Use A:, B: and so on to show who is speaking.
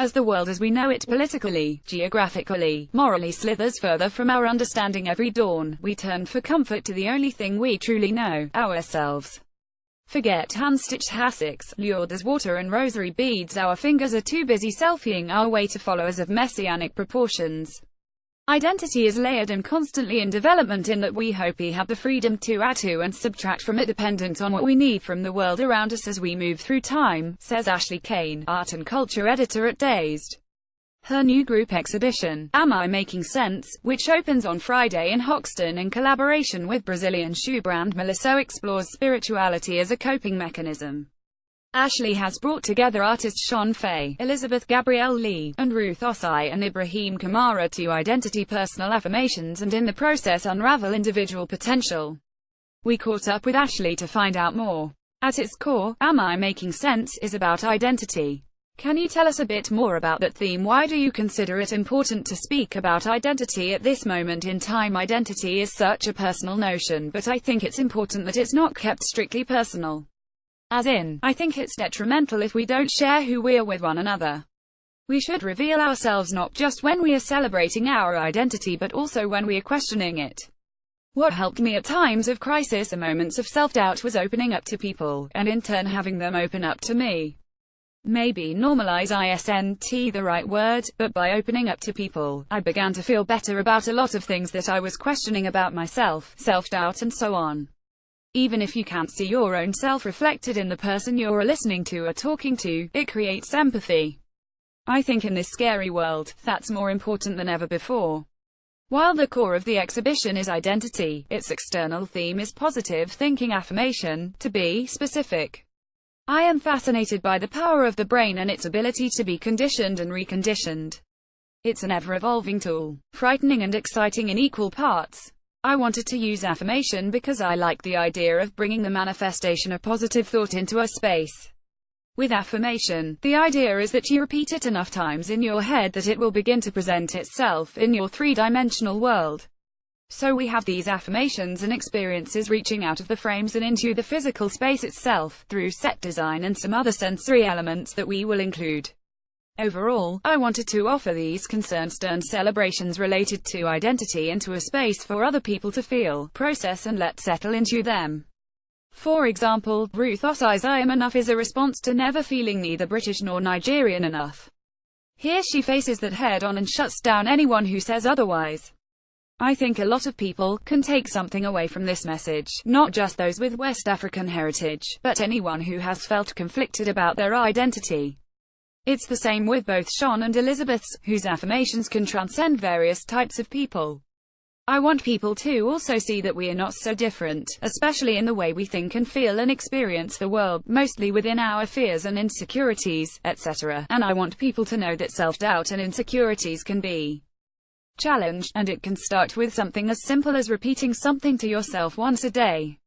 A: As the world as we know it politically, geographically, morally slithers further from our understanding every dawn, we turn for comfort to the only thing we truly know, ourselves. Forget hand-stitched hassocks, lured as water and rosary beads, our fingers are too busy selfieing our way to followers of messianic proportions. Identity is layered and constantly in development in that we hope we have the freedom to add to and subtract from it dependent on what we need from the world around us as we move through time, says Ashley Kane, art and culture editor at Dazed. Her new group exhibition, Am I Making Sense?, which opens on Friday in Hoxton in collaboration with Brazilian shoe brand Melissa, explores spirituality as a coping mechanism. Ashley has brought together artists Sean Fay, Elizabeth Gabrielle Lee, and Ruth Ossai and Ibrahim Kamara to identity personal affirmations and in the process unravel individual potential. We caught up with Ashley to find out more. At its core, Am I Making Sense? Is about identity. Can you tell us a bit more about that theme? Why do you consider it important to speak about identity at this moment in time? Identity is such a personal notion, but I think it's important that it's not kept strictly personal. As in, I think it's detrimental if we don't share who we are with one another. We should reveal ourselves not just when we are celebrating our identity but also when we are questioning it. What helped me at times of crisis or moments of self-doubt was opening up to people, and in turn having them open up to me. Maybe normalize isn't the right word, but by opening up to people, I began to feel better about a lot of things that I was questioning about myself, self-doubt and so on. Even if you can't see your own self reflected in the person you're listening to or talking to, it creates empathy. I think in this scary world, that's more important than ever before. While the core of the exhibition is identity, its external theme is positive thinking affirmation, to be specific. I am fascinated by the power of the brain and its ability to be conditioned and reconditioned. It's an ever-evolving tool, frightening and exciting in equal parts. I wanted to use affirmation because I like the idea of bringing the manifestation of positive thought into a space. With affirmation, the idea is that you repeat it enough times in your head that it will begin to present itself in your three-dimensional world. So we have these affirmations and experiences reaching out of the frames and into the physical space itself, through set design and some other sensory elements that we will include. Overall, I wanted to offer these concern-stern celebrations related to identity into a space for other people to feel, process and let settle into them. For example, Ruth Ossai's I am enough is a response to never feeling neither British nor Nigerian enough. Here she faces that head-on and shuts down anyone who says otherwise. I think a lot of people can take something away from this message, not just those with West African heritage, but anyone who has felt conflicted about their identity. It's the same with both Sean and Elizabeth's, whose affirmations can transcend various types of people. I want people to also see that we are not so different, especially in the way we think and feel and experience the world, mostly within our fears and insecurities, etc. And I want people to know that self-doubt and insecurities can be challenged, and it can start with something as simple as repeating something to yourself once a day.